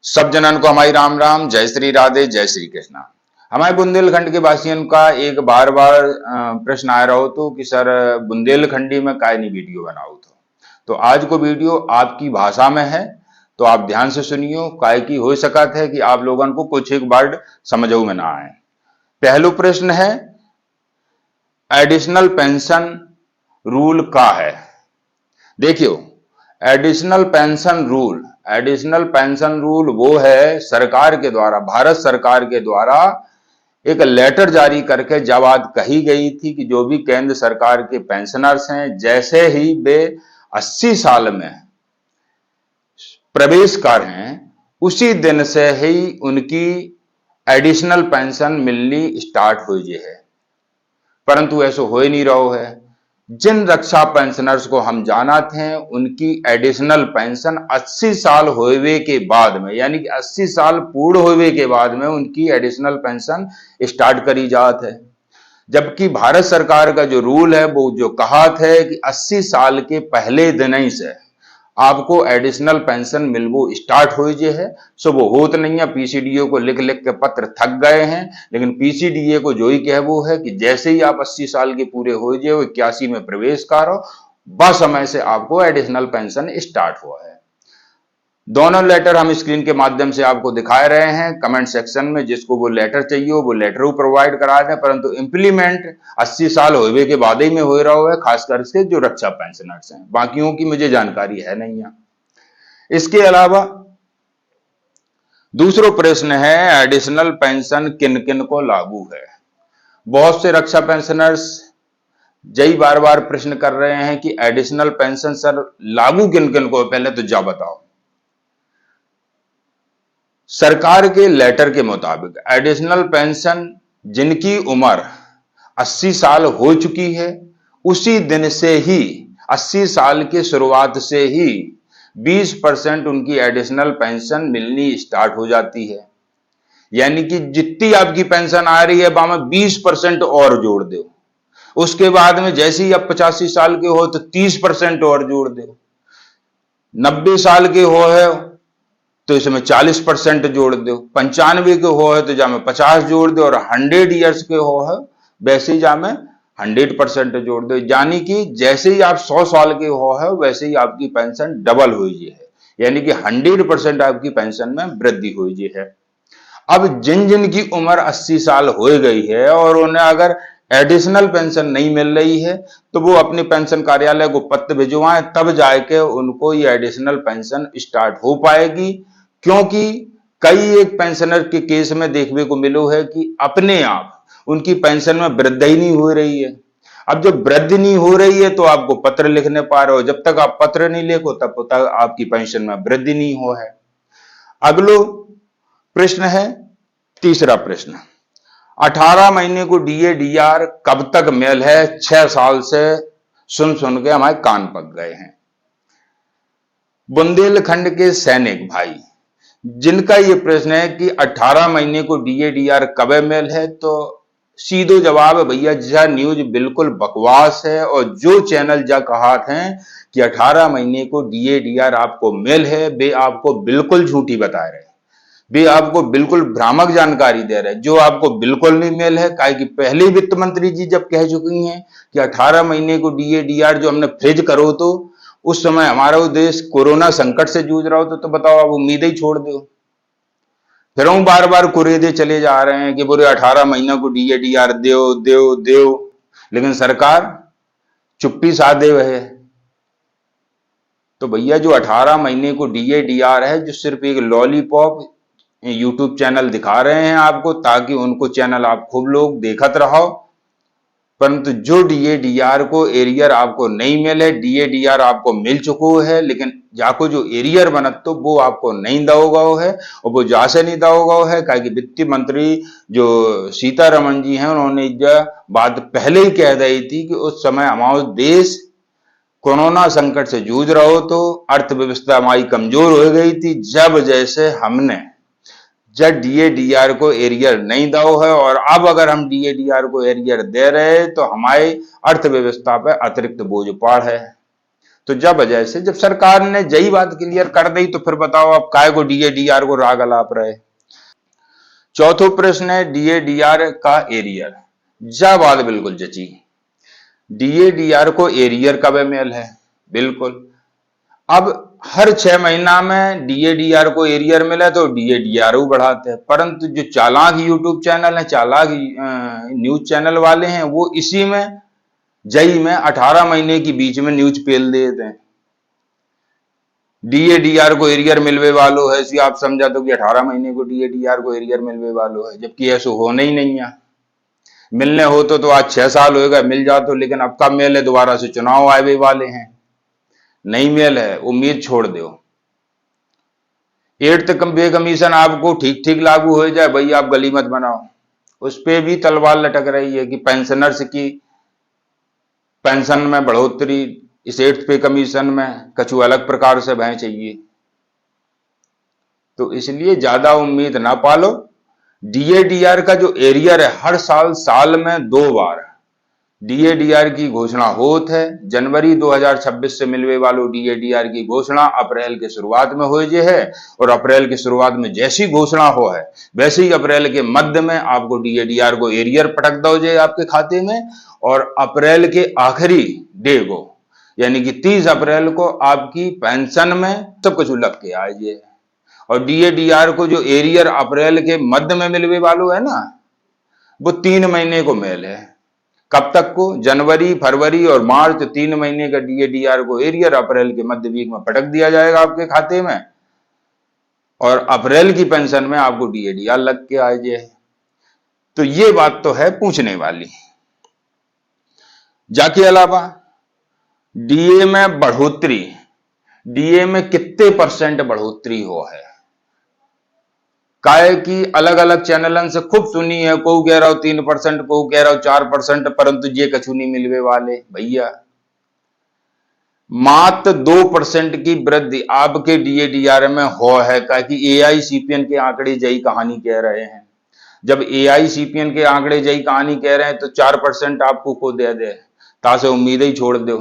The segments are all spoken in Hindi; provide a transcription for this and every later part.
सब जनन को हमारी राम राम, जय श्री राधे, जय श्री कृष्णा। हमारे बुंदेलखंड के वासियों का एक बार बार प्रश्न आ रहा हो तो कि सर बुंदेलखंडी में काय नहीं वीडियो बनाओ तो आज को वीडियो आपकी भाषा में है, तो आप ध्यान से सुनियो। काय की हो सकत है कि आप लोगों को कुछ एक वर्ड समझो में ना आए। पहलो प्रश्न है, एडिशनल पेंशन रूल का है। देखियो, एडिशनल पेंशन रूल वो है सरकार के द्वारा, भारत सरकार के द्वारा एक लेटर जारी करके जब बात कही गई थी कि जो भी केंद्र सरकार के पेंशनर्स हैं, जैसे ही वे 80 साल में प्रवेश कर हैं, उसी दिन से ही उनकी एडिशनल पेंशन मिलनी स्टार्ट हो जे है। परंतु ऐसा हो ही नहीं रहा है। जिन रक्षा पेंशनर्स को हम जाना थे, उनकी एडिशनल पेंशन 80 साल होवे के बाद में, यानी कि 80 साल पूर्ण होवे के बाद में उनकी एडिशनल पेंशन स्टार्ट करी जात है। जबकि भारत सरकार का जो रूल है वो जो कहा है कि 80 साल के पहले दिन ही से आपको एडिशनल पेंशन मिलवो स्टार्ट हो जे है। सो वो होत नहीं है, पीसीडीए को लिख लिख के पत्र थक गए हैं, लेकिन पीसीडीए को जो ही कह वो है कि जैसे ही आप 80 साल के पूरे हो जे, 81 में प्रवेश करो, बस समय से आपको एडिशनल पेंशन स्टार्ट हुआ है। दोनों लेटर हम स्क्रीन के माध्यम से आपको दिखा रहे हैं। कमेंट सेक्शन में जिसको वो लेटर चाहिए वो लेटर प्रोवाइड करा दें, परंतु इंप्लीमेंट 80 साल होवे के बाद ही में हो रहा है, खासकर से जो रक्षा पेंशनर्स हैं। बाकियों की मुझे जानकारी है नहीं है। इसके अलावा दूसरा प्रश्न है, एडिशनल पेंशन किन किन को लागू है। बहुत से रक्षा पेंशनर्स जय बार बार प्रश्न कर रहे हैं कि एडिशनल पेंशन सर लागू किन किन को, पहले तो जा बताओ। सरकार के लेटर के मुताबिक एडिशनल पेंशन जिनकी उम्र 80 साल हो चुकी है, उसी दिन से ही 80 साल की शुरुआत से ही 20% उनकी एडिशनल पेंशन मिलनी स्टार्ट हो जाती है। यानी कि जितनी आपकी पेंशन आ रही है वहां 20% और जोड़ दो। उसके बाद में जैसे ही आप 85 साल के हो तो 30% और जोड़ दो। 90 साल के हो है तो इसमें 40% जोड़ दो। 95 के हो है तो जा में 50 जोड़ दो, और 100 ईयर्स के हो है वैसे ही जा में 100% जोड़ दो। यानी कि जैसे ही आप 100 साल के हो है वैसे ही आपकी पेंशन डबल हुई है, यानी कि 100% आपकी पेंशन में वृद्धि हुई है। अब जिन जिन की उम्र 80 साल हो गई है और उन्हें अगर एडिशनल पेंशन नहीं मिल रही है तो वो अपने पेंशन कार्यालय को पत्र भिजवाएं, तब जाके उनको ये एडिशनल पेंशन स्टार्ट हो पाएगी। क्योंकि कई एक पेंशनर के केस में देखने को मिलो है कि अपने आप उनकी पेंशन में वृद्धि ही नहीं हो रही है। अब जब वृद्धि नहीं हो रही है तो आपको पत्र लिखने पा रहे हो, जब तक आप पत्र नहीं लिखो तब तक आपकी पेंशन में वृद्धि नहीं हो है। अगलो प्रश्न है, तीसरा प्रश्न, 18 महीने को डीए डीआर कब तक मिल है। 6 साल से सुन सुन के हमारे कान पक गए हैं। बुंदेलखंड के सैनिक भाई जिनका ये प्रश्न है कि 18 महीने को डीए डीआर कब मिल है, तो सीधो जवाब है भैया, जा न्यूज बिल्कुल बकवास है। और जो चैनल जा कहा थे कि 18 महीने को डीए डीआर आपको मिल है, वे आपको बिल्कुल झूठी बता रहे हैं। वे आपको बिल्कुल भ्रामक जानकारी दे रहे हैं, जो आपको बिल्कुल नहीं मिल है। काहे कि पहले वित्त मंत्री जी जब कह चुकी हैं कि 18 महीने को डीए डीआर जो हमने फ्रीज करो, तो उस समय हमारा देश कोरोना संकट से जूझ रहा हो, तो बताओ आप उम्मीद ही छोड़ दो। फिर हम बार बार कुरेदे चले जा रहे हैं कि बोले 18 महीना को डीए डीआर दो दो दो, लेकिन सरकार चुप्पी साधे हुए है। तो भैया जो 18 महीने को डीए डीआर है, जो सिर्फ एक लॉलीपॉप यूट्यूब चैनल दिखा रहे हैं आपको, ताकि उनको चैनल आप खूब लोग देखत रहो, परंतु जो डीए डीआर को एरियर आपको नहीं मिले। डीए डीआर आपको मिल चुको है, लेकिन जाको जो एरियर बनत तो वो आपको नहीं दोगा है। और वो जासे नहीं दोगा है काहे कि वित्त मंत्री जो सीतारमण जी हैं, उन्होंने यह बात पहले ही कह दी थी कि उस समय हमारा देश कोरोना संकट से जूझ रहा हो, तो अर्थव्यवस्था हमारी कमजोर हो गई थी। जब जैसे हमने जब डीए डीआर को एरियर नहीं दो है, और अब अगर हम डीए डीआर को एरियर दे रहे हैं तो हमारी अर्थव्यवस्था पर अतिरिक्त बोझ पड़ है। तो जब वजह से जब सरकार ने यही बात क्लियर कर दी तो फिर बताओ आप काय को डीएडीआर को राग अलाप रहे। चौथो प्रश्न है डीएडीआर का एरियर। जा बात बिल्कुल जची। डीएडीआर को एरियर कब मेल है? बिल्कुल। अब हर 6 महीना में डीएडीआर को एरियर मिले तो डीएडीआर बढ़ाते हैं, परंतु जो चालाक यूट्यूब चैनल है, चालाक न्यूज चैनल वाले हैं, वो इसी में जई में 18 महीने की बीच में न्यूज पेल देते हैं। डीएडीआर को एरियर मिलवे वालों है, इसी आप समझा दो कि 18 महीने को डीएडीआर को एरियर मिलवे वालों है, जबकि ऐसा होना ही नहीं है। मिलने हो तो आज 6 साल होएगा मिल जाते हो, लेकिन अब कब मिले? दोबारा से चुनाव आए वाले हैं, नहीं मिल है, उम्मीद छोड़ दो। 8th पे कमीशन आपको ठीक ठीक लागू हो जाए, भाई आप गली मत बनाओ। उस पे भी तलवार लटक रही है कि पेंशनर्स की पेंशन में बढ़ोतरी, इस 8th पे कमीशन में कछु अलग प्रकार से भय चाहिए। तो इसलिए ज्यादा उम्मीद ना पालो। डीएडीआर का जो एरियर है, हर साल में 2 बार डीएडीआर की घोषणा होत है। जनवरी 2026 से मिलवे वालों डीएडीआर की घोषणा अप्रैल के शुरुआत में हो जे है, और अप्रैल की शुरुआत में जैसी घोषणा हो है वैसे ही अप्रैल के मध्य में आपको डीएडीआर को एरियर पटक दो जे आपके खाते में, और अप्रैल के आखिरी डे को यानी कि 30 अप्रैल को आपकी पेंशन में सब कुछ लग के आ जाए। और डीएडीआर को जो एरियर अप्रैल के मध्य में मिलवे वालों है ना, वो 3 महीने को मेल है। कब तक को? जनवरी, फरवरी और मार्च 3 महीने का डीएडीआर को एरियर अप्रैल के मध्य वीक में पटक दिया जाएगा आपके खाते में, और अप्रैल की पेंशन में आपको डीएडीआर लग के आ जाए। तो ये बात तो है पूछने वाली। जाके अलावा डीए में बढ़ोतरी, डीए में कितने % बढ़ोतरी हो है? काय की अलग अलग चैनलन से खूब सुनी है, को कह रहा हो 3%, को कह रहा हो 4%, परंतु ये कछु नहीं मिलवे वाले भैया। मात्र 2% की वृद्धि आपके डीएडीआर में हो है, कि एआईसीपीएन के आंकड़े जई कहानी कह रहे हैं। जब एआईसीपीएन के आंकड़े जई कहानी कह रहे हैं तो 4% आपको को दे दे, तासे उम्मीद ही छोड़ दो।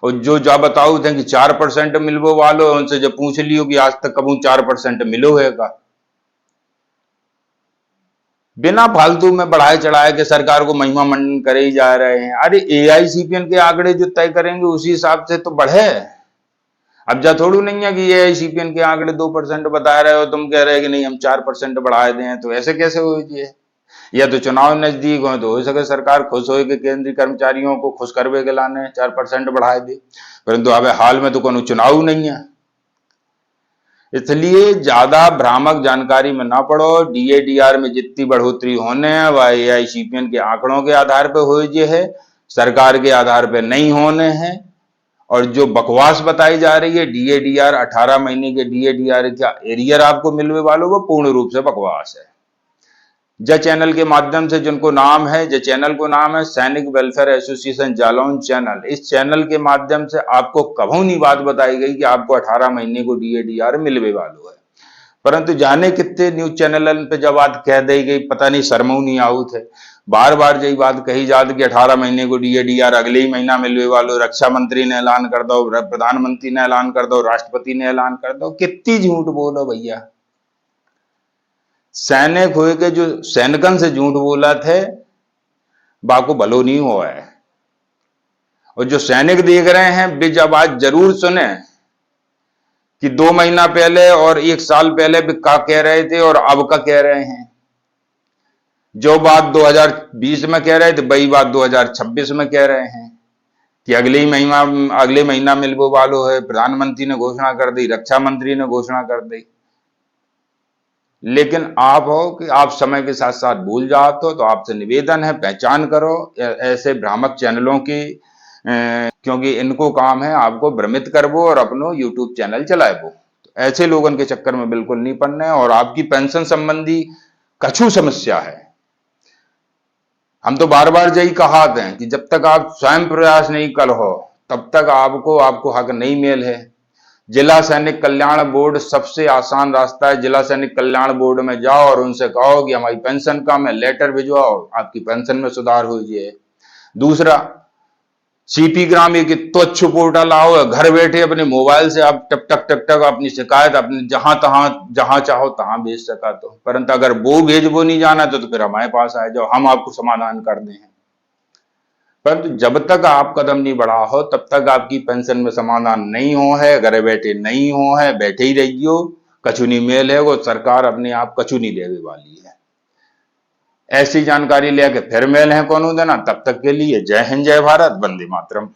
और जो जा बताओ थे कि 4% मिलवो वालो, उनसे जब पूछ लियो कि आज तक कबू 4% मिलो है का, बिना फालतू में बढ़ाए चढ़ाए के सरकार को महिमा मंडन करे ही जा रहे हैं। अरे एआईसीपीएन के आंकड़े जो तय करेंगे उसी हिसाब से तो बढ़े। अब जा थोड़ू नहीं है कि एआईसीपीएन के आंकड़े 2% बता रहे हो, तुम कह रहे हो कि नहीं हम 4% बढ़ाए दें, तो ऐसे कैसे हो जाए? या तो चुनाव नजदीक हो तो हो सके सरकार खुश हो के केंद्रीय कर्मचारियों को खुश करवे के लाने 4% बढ़ाए दे, परंतु अब हाल में तो कोनो चुनाव नहीं है। इसलिए ज्यादा भ्रामक जानकारी में ना पड़ो। डीएडीआर में जितनी बढ़ोतरी होने है वह एआईसीपीएन के आंकड़ों के आधार पर हो जे है, सरकार के आधार पर नहीं होने हैं। और जो बकवास बताई जा रही है डीएडीआर 18 महीने के डीएडीआर का एरियर आपको मिलने वालों, वो पूर्ण रूप से बकवास है। जय चैनल के माध्यम से जिनको नाम है, जय चैनल को नाम है सैनिक वेलफेयर एसोसिएशन जालौन चैनल, इस चैनल के माध्यम से आपको कभी नहीं बात बताई गई कि आपको 18 महीने को डीएडीआर मिलवे वालों है, परंतु जाने कितने न्यूज चैनल पे जब बात कह दी गई, पता नहीं शर्मऊ नहीं आऊ थे। बार बार यही बात कही जाती कि 18 महीने को डीएडीआर अगले ही महीना मिलवे वालों, रक्षा मंत्री ने ऐलान कर दो, प्रधानमंत्री ने ऐलान कर दो, राष्ट्रपति ने ऐलान कर दो। कितनी झूठ बोलो भैया। सैनिक हुए के जो सैनिकन से झूठ बोला थे बाको भलो नहीं हुआ है। और जो सैनिक देख रहे हैं वे जब आज जरूर सुने कि 2 महीना पहले और 1 साल पहले भी क्या कह रहे थे और अब का कह रहे हैं। जो बात 2020 में कह रहे थे वही बात 2026 में कह रहे हैं कि अगले महीना मिलने वालों है। प्रधानमंत्री ने घोषणा कर दी, रक्षा मंत्री ने घोषणा कर दी, लेकिन आप हो कि आप समय के साथ साथ भूल जाते हो। तो आपसे निवेदन है पहचान करो ऐसे भ्रामक चैनलों की, क्योंकि इनको काम है आपको भ्रमित करवो और अपनो यूट्यूब चैनल चलाएवो। तो ऐसे लोगों के चक्कर में बिल्कुल नहीं पड़ना है। और आपकी पेंशन संबंधी कछु समस्या है, हम तो बार बार यही कहा थे कि जब तक आप स्वयं प्रयास नहीं करो तब तक आपको हक नहीं मिल है। जिला सैनिक कल्याण बोर्ड सबसे आसान रास्ता है। जिला सैनिक कल्याण बोर्ड में जाओ और उनसे कहो कि हमारी पेंशन कम है, लेटर भिजवाओ, आपकी पेंशन में सुधार हो जाए। दूसरा, सीपी ग्राम एक तुच्छ पोर्टल आओ, घर बैठे अपने मोबाइल से आप टक टक टक टक अपनी शिकायत अपने जहां चाहो तहां भेज सका। तो परंतु अगर वो भेजबो नहीं जाना तो फिर हमारे पास आए जाओ, हम आपको समाधान कर दें। परंतु जब तक आप कदम नहीं बढ़ा हो तब तक आपकी पेंशन में समाधान नहीं हो है, घर बैठे नहीं हो है, बैठे ही रहियो। कछु नहीं मेल है, वो सरकार अपने आप कछु नहीं देने वाली है। ऐसी जानकारी लेके फिर मेल है कोनो देना। तब तक के लिए जय हिंद, जय भारत, वंदे मातरम।